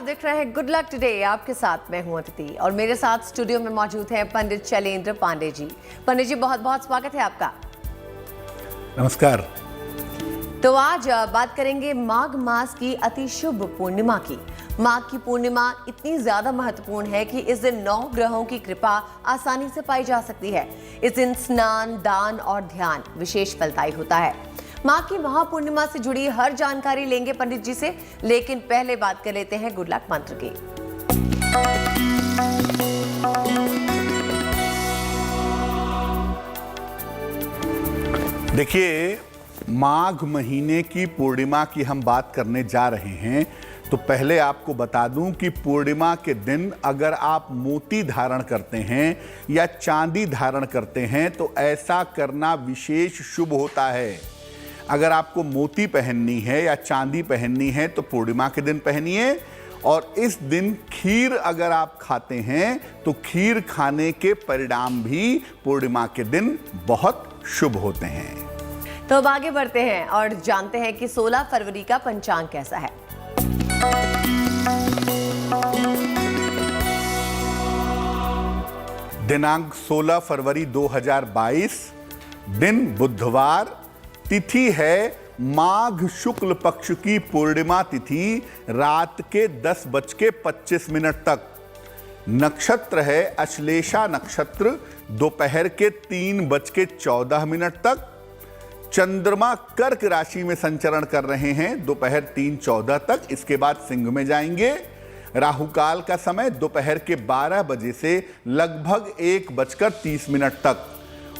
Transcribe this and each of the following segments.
देख रहे हैं गुड लक टुडे। आपके साथ मैं हूं अतिथि और मेरे साथ स्टूडियो में मौजूद हैं पंडित शैलेंद्र पांडे जी। पंडित जी, बहुत बहुत स्वागत है आपका। नमस्कार। तो आज बात करेंगे माघ मास की अति शुभ पूर्णिमा की। माघ की पूर्णिमा इतनी ज्यादा महत्वपूर्ण है कि इस दिन 9 ग्रहों की कृपा आसानी से पाई जा सकती है। इस दिन स्नान, दान और ध्यान विशेष फलदायी होता है। माघ की महापूर्णिमा से जुड़ी हर जानकारी लेंगे पंडित जी से, लेकिन पहले बात कर लेते हैं गुड लक मंत्र की। देखिए, माघ महीने की पूर्णिमा की हम बात करने जा रहे हैं। तो पहले आपको बता दूं कि पूर्णिमा के दिन अगर आप मोती धारण करते हैं या चांदी धारण करते हैं तो ऐसा करना विशेष शुभ होता है। अगर आपको मोती पहननी है या चांदी पहननी है तो पूर्णिमा के दिन पहनिए। और इस दिन खीर अगर आप खाते हैं तो खीर खाने के परिणाम भी पूर्णिमा के दिन बहुत शुभ होते हैं। तो अब आगे बढ़ते हैं और जानते हैं कि 16 फरवरी का पंचांग कैसा है। दिनांक 16 फरवरी 2022, दिन बुधवार, तिथि है माघ शुक्ल पक्ष की पूर्णिमा तिथि रात के 10:25 तक। नक्षत्र है अश्लेषा नक्षत्र दोपहर के 3:14 तक। चंद्रमा कर्क राशि में संचरण कर रहे हैं दोपहर 3:14 तक। इसके बाद सिंह में जाएंगे। राहु काल का समय दोपहर के 12 बजे से लगभग 1:30 तक।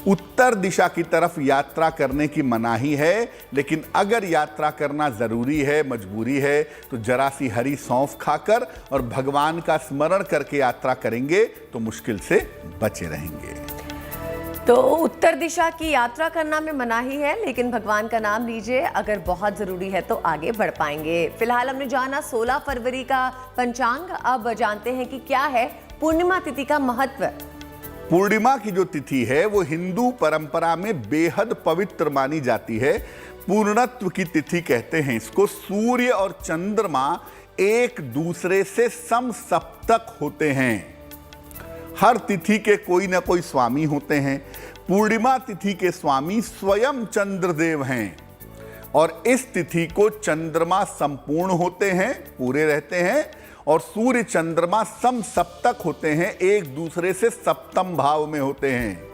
उत्तर दिशा की तरफ यात्रा करने की मनाही है, लेकिन अगर यात्रा करना जरूरी है, मजबूरी है, तो जरा सी हरी सौंफ खाकर और भगवान का स्मरण करके यात्रा करेंगे तो मुश्किल से बचे रहेंगे। तो उत्तर दिशा की यात्रा करना में मनाही है, लेकिन भगवान का नाम लीजिए, अगर बहुत जरूरी है तो आगे बढ़ पाएंगे। फिलहाल हमने जाना 16 फरवरी का पंचांग। अब जानते हैं कि क्या है पूर्णिमा तिथि का महत्व। पूर्णिमा की जो तिथि है वो हिंदू परंपरा में बेहद पवित्र मानी जाती है। पूर्णत्व की तिथि कहते हैं इसको। सूर्य और चंद्रमा एक दूसरे से समसप्तक होते हैं। हर तिथि के कोई ना कोई स्वामी होते हैं। पूर्णिमा तिथि के स्वामी स्वयं चंद्रदेव हैं और इस तिथि को चंद्रमा संपूर्ण होते हैं, पूरे रहते हैं, और सूर्य चंद्रमा समसप्तक होते हैं, एक दूसरे से सप्तम भाव में होते हैं।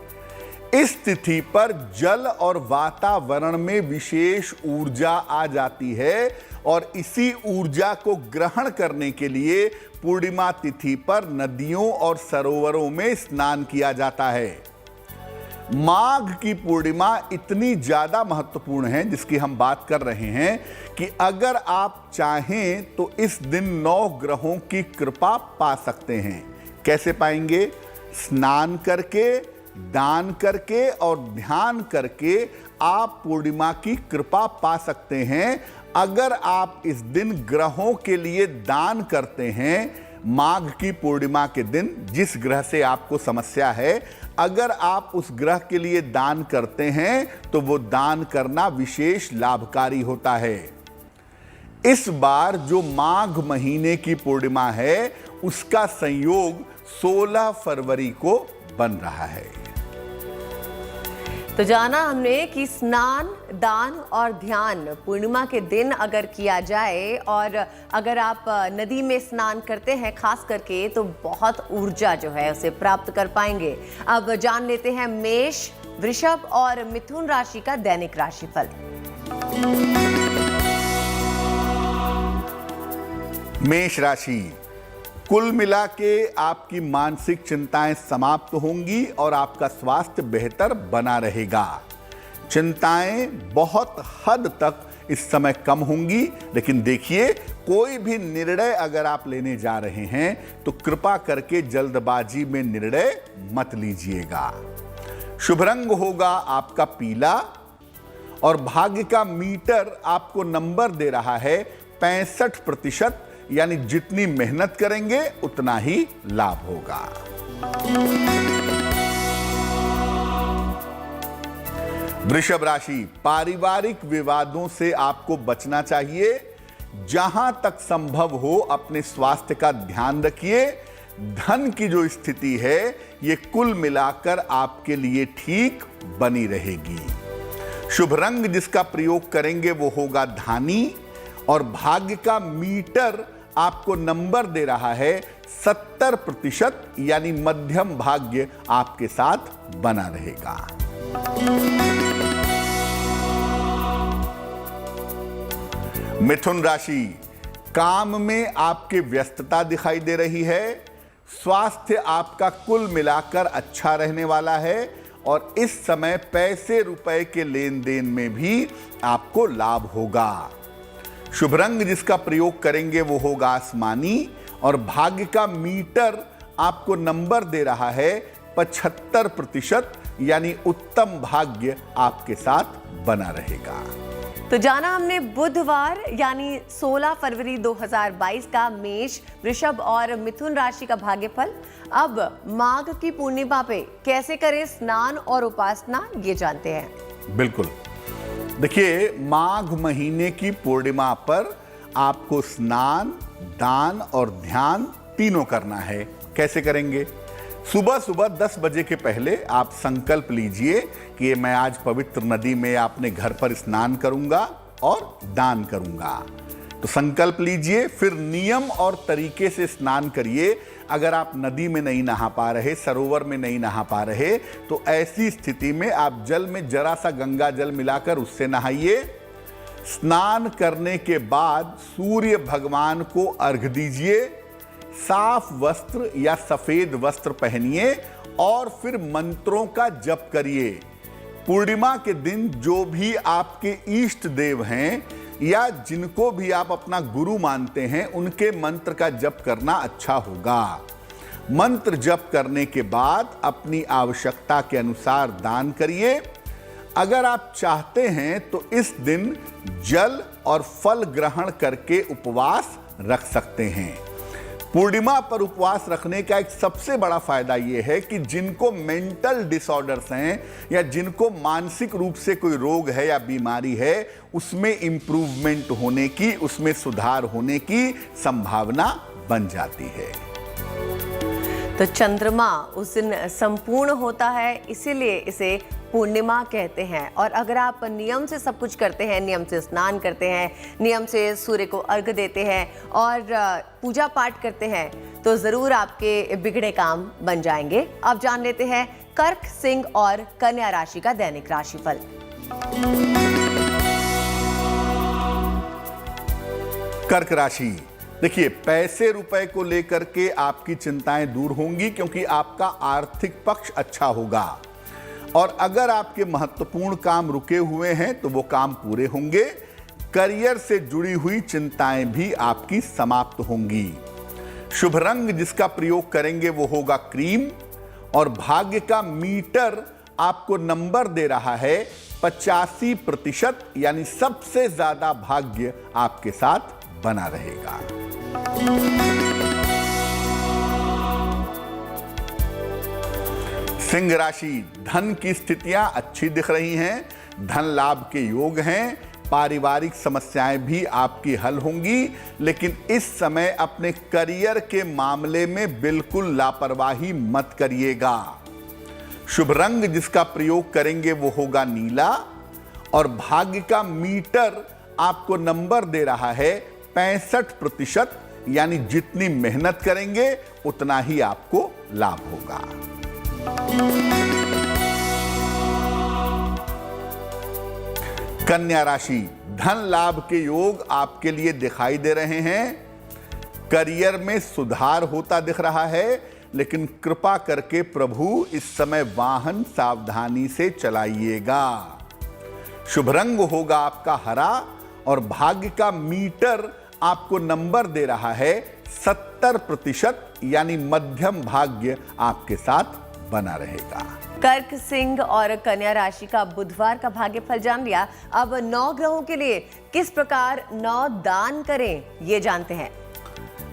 इस तिथि पर जल और वातावरण में विशेष ऊर्जा आ जाती है और इसी ऊर्जा को ग्रहण करने के लिए पूर्णिमा तिथि पर नदियों और सरोवरों में स्नान किया जाता है। माघ की पूर्णिमा इतनी ज्यादा महत्वपूर्ण है जिसकी हम बात कर रहे हैं कि अगर आप चाहें तो इस दिन 9 ग्रहों की कृपा पा सकते हैं। कैसे पाएंगे? स्नान करके, दान करके और ध्यान करके आप पूर्णिमा की कृपा पा सकते हैं। अगर आप इस दिन ग्रहों के लिए दान करते हैं, माघ की पूर्णिमा के दिन जिस ग्रह से आपको समस्या है, अगर आप उस ग्रह के लिए दान करते हैं तो वो दान करना विशेष लाभकारी होता है। इस बार जो माघ महीने की पूर्णिमा है उसका संयोग 16 फरवरी को बन रहा है। तो जाना हमने कि स्नान, दान और ध्यान पूर्णिमा के दिन अगर किया जाए और अगर आप नदी में स्नान करते हैं खास करके, तो बहुत ऊर्जा जो है उसे प्राप्त कर पाएंगे। अब जान लेते हैं मेष, वृषभ और मिथुन राशि का दैनिक राशिफल। मेष राशि, कुल मिला के आपकी मानसिक चिंताएं समाप्त होंगी और आपका स्वास्थ्य बेहतर बना रहेगा। चिंताएं बहुत हद तक इस समय कम होंगी, लेकिन देखिए, कोई भी निर्णय अगर आप लेने जा रहे हैं तो कृपा करके जल्दबाजी में निर्णय मत लीजिएगा। शुभ रंग होगा आपका पीला और भाग्य का मीटर आपको नंबर दे रहा है 65%, यानी जितनी मेहनत करेंगे उतना ही लाभ होगा। वृषभ राशि, पारिवारिक विवादों से आपको बचना चाहिए। जहां तक संभव हो अपने स्वास्थ्य का ध्यान रखिए। धन की जो स्थिति है ये कुल मिलाकर आपके लिए ठीक बनी रहेगी। शुभ रंग जिसका प्रयोग करेंगे वो होगा धानी और भाग्य का मीटर आपको नंबर दे रहा है 70%, यानी मध्यम भाग्य आपके साथ बना रहेगा। मिथुन राशि, काम में आपके व्यस्तता दिखाई दे रही है। स्वास्थ्य आपका कुल मिलाकर अच्छा रहने वाला है और इस समय पैसे रुपए के लेन देन में भी आपको लाभ होगा। शुभ रंग जिसका प्रयोग करेंगे वो होगा आसमानी और भाग्य का मीटर आपको नंबर दे रहा है 75%, यानी उत्तम भाग्य आपके साथ बना रहेगा। तो जाना हमने बुधवार यानी 16 फरवरी 2022 का मेष, वृषभ और मिथुन राशि का भाग्यफल। अब माघ की पूर्णिमा पे कैसे करें स्नान और उपासना, ये जानते हैं। बिल्कुल, देखिए माघ महीने की पूर्णिमा पर आपको स्नान, दान और ध्यान तीनों करना है। कैसे करेंगे? सुबह सुबह 10 बजे के पहले आप संकल्प लीजिए कि मैं आज पवित्र नदी में अपने घर पर स्नान करूंगा और दान करूंगा। तो संकल्प लीजिए, फिर नियम और तरीके से स्नान करिए। अगर आप नदी में नहीं नहा पा रहे, सरोवर में नहीं नहा पा रहे, तो ऐसी स्थिति में आप जल में जरा सा गंगा जल मिलाकर उससे नहाइए। स्नान करने के बाद सूर्य भगवान को अर्घ दीजिए, साफ वस्त्र या सफेद वस्त्र पहनिए और फिर मंत्रों का जप करिए। पूर्णिमा के दिन जो भी आपके इष्ट देव हैं या जिनको भी आप अपना गुरु मानते हैं, उनके मंत्र का जप करना अच्छा होगा। मंत्र जप करने के बाद अपनी आवश्यकता के अनुसार दान करिए। अगर आप चाहते हैं तो इस दिन जल और फल ग्रहण करके उपवास रख सकते हैं। पूर्णिमा पर उपवास रखने का एक सबसे बड़ा फायदा यह है कि जिनको मेंटल डिसऑर्डर्स हैं या जिनको मानसिक रूप से कोई रोग है या बीमारी है, उसमें इंप्रूवमेंट होने की, उसमें सुधार होने की संभावना बन जाती है। तो चंद्रमा उस दिन संपूर्ण होता है, इसीलिए इसे पूर्णिमा कहते हैं। और अगर आप नियम से सब कुछ करते हैं, नियम से स्नान करते हैं, नियम से सूर्य को अर्घ देते हैं और पूजा पाठ करते हैं, तो जरूर आपके बिगड़े काम बन जाएंगे। अब जान लेते हैं कर्क, सिंह और कन्या राशि का दैनिक राशिफल। कर्क राशि, देखिए पैसे रुपए को लेकर के आपकी चिंताएं दूर होंगी क्योंकि आपका आर्थिक पक्ष अच्छा होगा। और अगर आपके महत्वपूर्ण काम रुके हुए हैं तो वो काम पूरे होंगे। करियर से जुड़ी हुई चिंताएं भी आपकी समाप्त होंगी। शुभ रंग जिसका प्रयोग करेंगे वो होगा क्रीम और भाग्य का मीटर आपको नंबर दे रहा है 85%, यानी सबसे ज्यादा भाग्य आपके साथ बना रहेगा। सिंह राशि, धन की स्थितियां अच्छी दिख रही हैं, धन लाभ के योग हैं, पारिवारिक समस्याएं भी आपकी हल होंगी, लेकिन इस समय अपने करियर के मामले में बिल्कुल लापरवाही मत करिएगा। शुभ रंग जिसका प्रयोग करेंगे वो होगा नीला और भाग्य का मीटर आपको नंबर दे रहा है 65%, यानी जितनी मेहनत करेंगे उतना ही आपको लाभ होगा। कन्या राशि, धन लाभ के योग आपके लिए दिखाई दे रहे हैं। करियर में सुधार होता दिख रहा है, लेकिन कृपा करके प्रभु इस समय वाहन सावधानी से चलाइएगा। शुभ रंग होगा आपका हरा और भाग्य का मीटर आपको नंबर दे रहा है 70%, यानी मध्यम भाग्य आपके साथ बना रहेगा। कर्क, सिंह और कन्या राशि का बुधवार का भाग्यफल जान लिया। अब 9 ग्रहों के लिए किस प्रकार 9 दान करें, ये जानते हैं।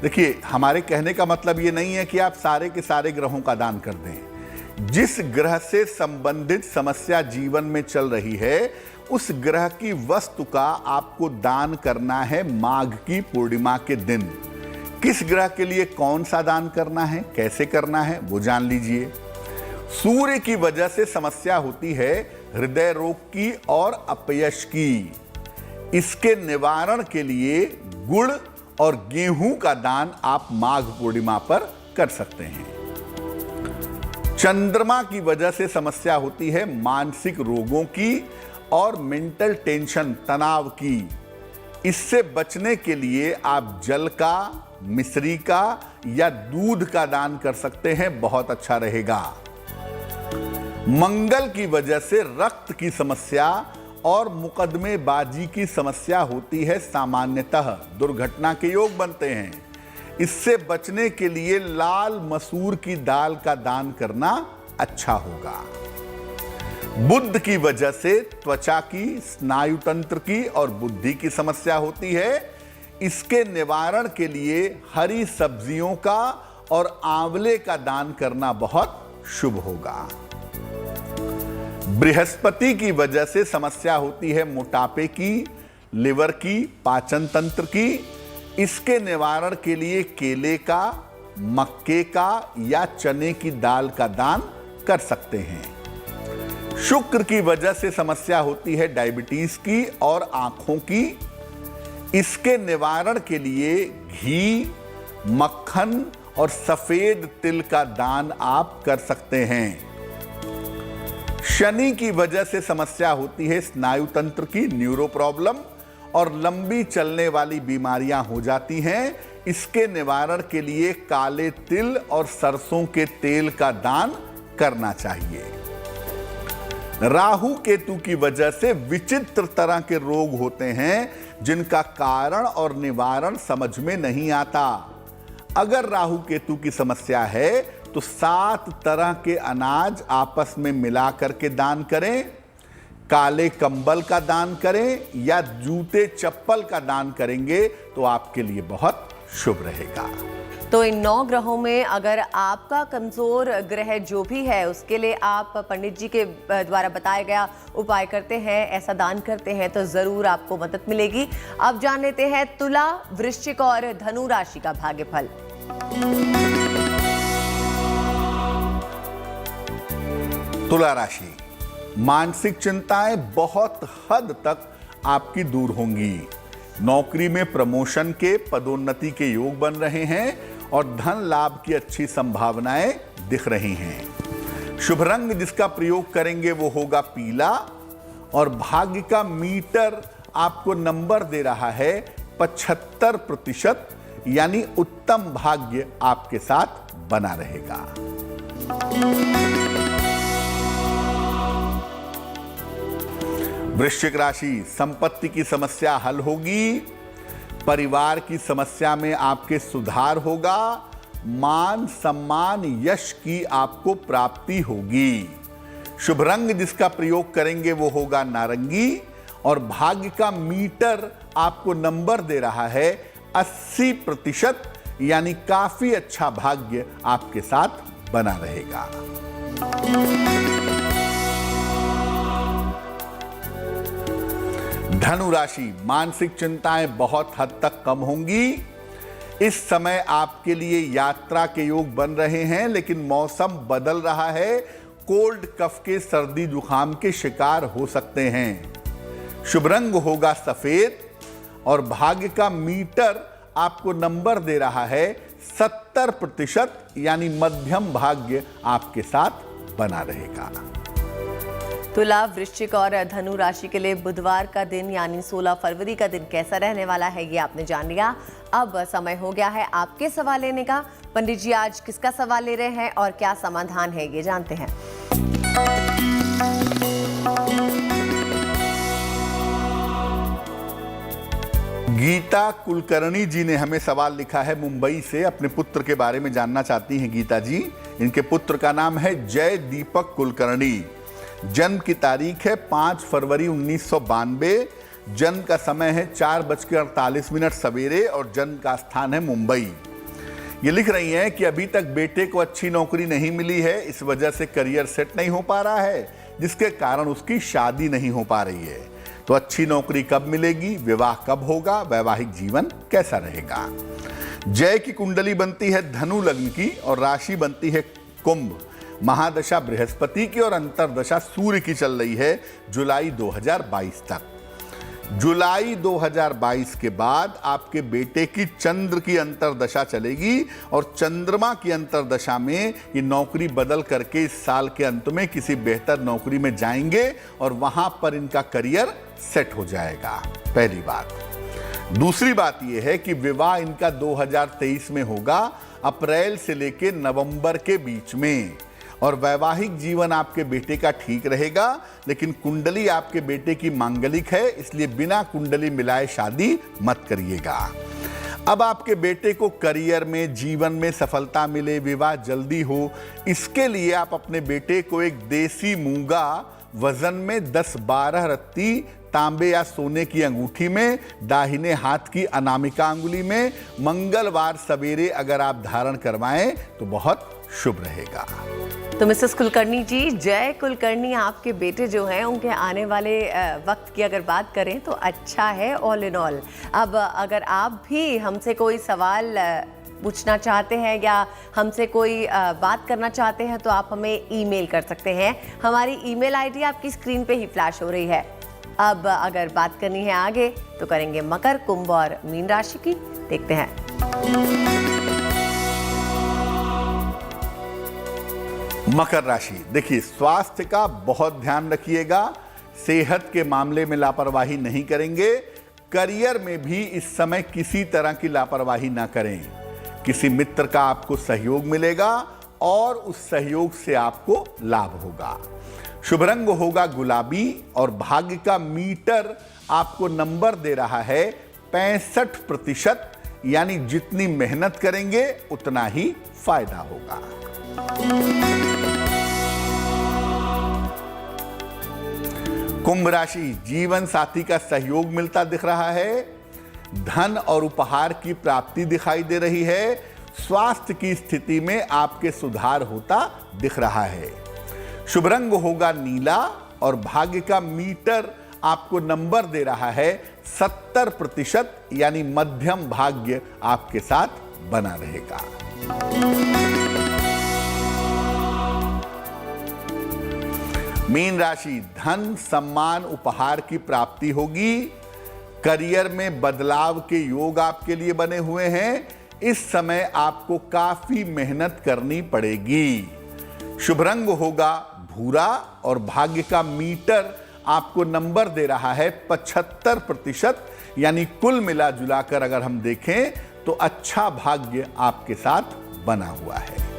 देखिए, हमारे कहने का मतलब ये नहीं है कि आप सारे के सारे ग्रहों का दान कर दें। जिस ग्रह से संबंधित समस्या जीवन में चल रही है उस ग्रह की वस्तु का आपको दान करना है माघ की पूर्णिमा के दिन। किस ग्रह के लिए कौन सा दान करना है, कैसे करना है, वो जान लीजिए। सूर्य की वजह से समस्या होती है हृदय रोग की और अपयश की। इसके निवारण के लिए गुड़ और गेहूं का दान आप माघ पूर्णिमा पर कर सकते हैं। चंद्रमा की वजह से समस्या होती है मानसिक रोगों की और मेंटल टेंशन, तनाव की। इससे बचने के लिए आप जल का, मिश्री का या दूध का दान कर सकते हैं, बहुत अच्छा रहेगा। मंगल की वजह से रक्त की समस्या और मुकदमेबाजी की समस्या होती है, सामान्यतः दुर्घटना के योग बनते हैं। इससे बचने के लिए लाल मसूर की दाल का दान करना अच्छा होगा। बुध की वजह से त्वचा की, स्नायु तंत्र की और बुद्धि की समस्या होती है। इसके निवारण के लिए हरी सब्जियों का और आंवले का दान करना बहुत शुभ होगा। बृहस्पति की वजह से समस्या होती है मोटापे की, लिवर की, पाचन तंत्र की। इसके निवारण के लिए केले का, मक्के का या चने की दाल का दान कर सकते हैं। शुक्र की वजह से समस्या होती है डायबिटीज की और आंखों की। इसके निवारण के लिए घी, मक्खन और सफेद तिल का दान आप कर सकते हैं। शनि की वजह से समस्या होती है स्नायु तंत्र की, न्यूरो प्रॉब्लम और लंबी चलने वाली बीमारियां हो जाती हैं। इसके निवारण के लिए काले तिल और सरसों के तेल का दान करना चाहिए। राहु केतु की वजह से विचित्र तरह के रोग होते हैं जिनका कारण और निवारण समझ में नहीं आता। अगर राहु केतु की समस्या है तो 7 तरह के अनाज आपस में मिला करके दान करें, काले कंबल का दान करें या जूते चप्पल का दान करेंगे तो आपके लिए बहुत शुभ रहेगा। तो इन 9 ग्रहों में अगर आपका कमजोर ग्रह जो भी है उसके लिए आप पंडित जी के द्वारा बताया गया उपाय करते हैं, ऐसा दान करते हैं तो जरूर आपको मदद मिलेगी। अब जान लेते हैं तुला, वृश्चिक और धनु राशि का भाग्यफल। तुला राशि, मानसिक चिंताएं बहुत हद तक आपकी दूर होंगी। नौकरी में प्रमोशन के, पदोन्नति के योग बन रहे हैं और धन लाभ की अच्छी संभावनाएं दिख रही हैं। शुभ रंग जिसका प्रयोग करेंगे वो होगा पीला और भाग्य का मीटर आपको नंबर दे रहा है 75%, यानी उत्तम भाग्य आपके साथ बना रहेगा। वृश्चिक राशि, संपत्ति की समस्या हल होगी, परिवार की समस्या में आपके सुधार होगा, मान सम्मान यश की आपको प्राप्ति होगी। शुभ रंग जिसका प्रयोग करेंगे वो होगा नारंगी और भाग्य का मीटर आपको नंबर दे रहा है 80%, यानी काफी अच्छा भाग्य आपके साथ बना रहेगा। धनु राशि, मानसिक चिंताएं बहुत हद तक कम होंगी। इस समय आपके लिए यात्रा के योग बन रहे हैं, लेकिन मौसम बदल रहा है, कोल्ड कफ के, सर्दी जुकाम के शिकार हो सकते हैं। शुभ रंग होगा सफेद और भाग्य का मीटर आपको नंबर दे रहा है 70%, यानी मध्यम भाग्य आपके साथ बना रहेगा। तुला, वृश्चिक और धनु राशि के लिए बुधवार का दिन यानी 16 फरवरी का दिन कैसा रहने वाला है ये आपने जान लिया। अब समय हो गया है आपके सवाल लेने का। पंडित जी आज किसका सवाल ले रहे हैं और क्या समाधान है ये जानते हैं। गीता कुलकर्णी जी ने हमें सवाल लिखा है मुंबई से। अपने पुत्र के बारे में जानना चाहती हैं गीता जी। इनके पुत्र का नाम है जय दीपक कुलकर्णी। जन्म की तारीख है 5 फरवरी 1992। जन्म का समय है 4:48 सवेरे और जन्म का स्थान है मुंबई। ये लिख रही हैं कि अभी तक बेटे को अच्छी नौकरी नहीं मिली है, इस वजह से करियर सेट नहीं हो पा रहा है, जिसके कारण उसकी शादी नहीं हो पा रही है। तो अच्छी नौकरी कब मिलेगी, विवाह कब होगा, वैवाहिक जीवन कैसा रहेगा। जय की कुंडली बनती है धनु लग्न की और राशि बनती है कुंभ। महादशा बृहस्पति की और अंतरदशा सूर्य की चल रही है जुलाई 2022 तक। जुलाई 2022 के बाद आपके बेटे की चंद्र की अंतरदशा चलेगी और चंद्रमा की अंतरदशा में ये नौकरी बदल करके इस साल के अंत में किसी बेहतर नौकरी में जाएंगे और वहां पर इनका करियर सेट हो जाएगा। पहली बात। दूसरी बात यह है कि विवाह इनका 2023 में होगा, अप्रैल से लेकर नवंबर के बीच में। और वैवाहिक जीवन आपके बेटे का ठीक रहेगा, लेकिन कुंडली आपके बेटे की मांगलिक है, इसलिए बिना कुंडली मिलाए शादी मत करिएगा। अब आपके बेटे को करियर में, जीवन में सफलता मिले, विवाह जल्दी हो, इसके लिए आप अपने बेटे को एक देसी मूंगा वजन में 10-12 रत्ती तांबे या सोने की अंगूठी में, दाहिने हाथ की अनामिका अंगुली में मंगलवार सवेरे अगर आप धारण करवाएं तो बहुत शुभ रहेगा। तो मिसेस कुलकर्णी जी, जय कुलकर्णी आपके बेटे जो हैं उनके आने वाले वक्त की अगर बात करें तो अच्छा है ऑल इन ऑल। अब अगर आप भी हमसे कोई सवाल पूछना चाहते हैं या हमसे कोई बात करना चाहते हैं तो आप हमें ईमेल कर सकते हैं। हमारी ईमेल आईडी आपकी स्क्रीन पे ही फ्लैश हो रही है। अब अगर बात करनी है आगे तो करेंगे मकर, कुंभ और मीन राशि की। देखते हैं। मकर राशि, देखिए स्वास्थ्य का बहुत ध्यान रखिएगा, सेहत के मामले में लापरवाही नहीं करेंगे। करियर में भी इस समय किसी तरह की लापरवाही ना करें। किसी मित्र का आपको सहयोग मिलेगा और उस सहयोग से आपको लाभ होगा। शुभ रंग होगा गुलाबी और भाग्य का मीटर आपको नंबर दे रहा है 65%, यानी जितनी मेहनत करेंगे उतना ही फायदा होगा। कुंभ राशि, जीवन साथी का सहयोग मिलता दिख रहा है, धन और उपहार की प्राप्ति दिखाई दे रही है, स्वास्थ्य की स्थिति में आपके सुधार होता दिख रहा है। शुभ रंग होगा नीला और भाग्य का मीटर आपको नंबर दे रहा है 70%, यानी मध्यम भाग्य आपके साथ बना रहेगा। मीन राशि, धन, सम्मान, उपहार की प्राप्ति होगी। करियर में बदलाव के योग आपके लिए बने हुए हैं। इस समय आपको काफी मेहनत करनी पड़ेगी। शुभ रंग होगा भूरा और भाग्य का मीटर आपको नंबर दे रहा है 75%, यानी कुल मिला जुलाकर अगर हम देखें तो अच्छा भाग्य आपके साथ बना हुआ है।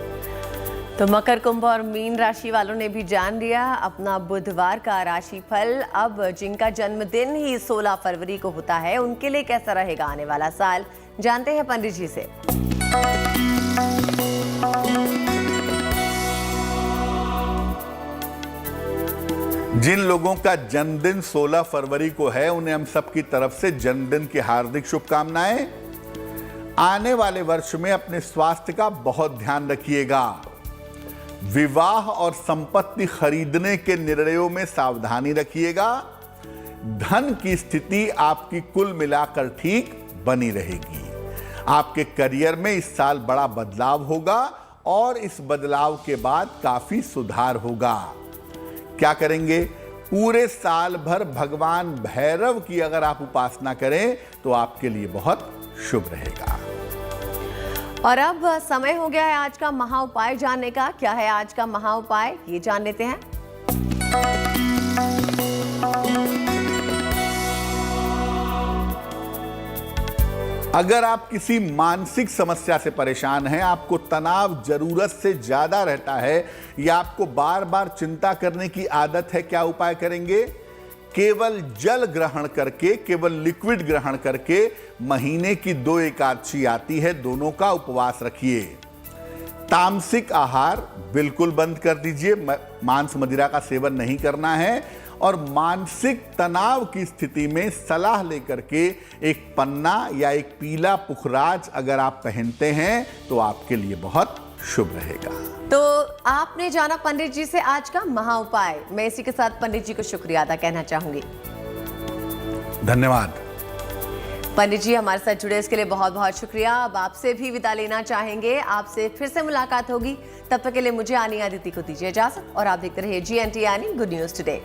तो मकर, कुंभ और मीन राशि वालों ने भी जान लिया अपना बुधवार का राशिफल। अब जिनका जन्मदिन ही 16 फरवरी को होता है उनके लिए कैसा रहेगा आने वाला साल, जानते हैं पंडित जी से। जिन लोगों का जन्मदिन 16 फरवरी को है उन्हें हम सबकी तरफ से जन्मदिन की हार्दिक शुभकामनाएं। आने वाले वर्ष में अपने स्वास्थ्य का बहुत ध्यान रखिएगा। विवाह और संपत्ति खरीदने के निर्णयों में सावधानी रखिएगा। धन की स्थिति आपकी कुल मिलाकर ठीक बनी रहेगी। आपके करियर में इस साल बड़ा बदलाव होगा और इस बदलाव के बाद काफी सुधार होगा। क्या करेंगे? पूरे साल भर भगवान भैरव की अगर आप उपासना करें तो आपके लिए बहुत शुभ रहेगा। और अब समय हो गया है आज का महा उपाय जानने का। क्या है आज का महा उपाय, ये जान लेते हैं। अगर आप किसी मानसिक समस्या से परेशान हैं, आपको तनाव जरूरत से ज्यादा रहता है या आपको बार बार चिंता करने की आदत है, क्या उपाय करेंगे? केवल जल ग्रहण करके, केवल लिक्विड ग्रहण करके महीने की 2 एकादशी आती है, दोनों का उपवास रखिए। तामसिक आहार बिल्कुल बंद कर दीजिए, मांस मदिरा का सेवन नहीं करना है और मानसिक तनाव की स्थिति में सलाह लेकर के एक पन्ना या एक पीला पुखराज अगर आप पहनते हैं तो आपके लिए बहुत शुभ रहेगा। तो आपने जाना पंडित जी से आज का महा उपाय। मैं इसी के साथ पंडित जी को शुक्रिया अदा कहना चाहूंगी। धन्यवाद पंडित जी, हमारे साथ जुड़े इसके लिए बहुत बहुत शुक्रिया। अब आपसे भी विदा लेना चाहेंगे, आपसे फिर से मुलाकात होगी। तब तक के लिए मुझे आनी आदित्य को दीजिए इजाजत और आप देखते रहिए GNT यानी गुड न्यूज टुडे।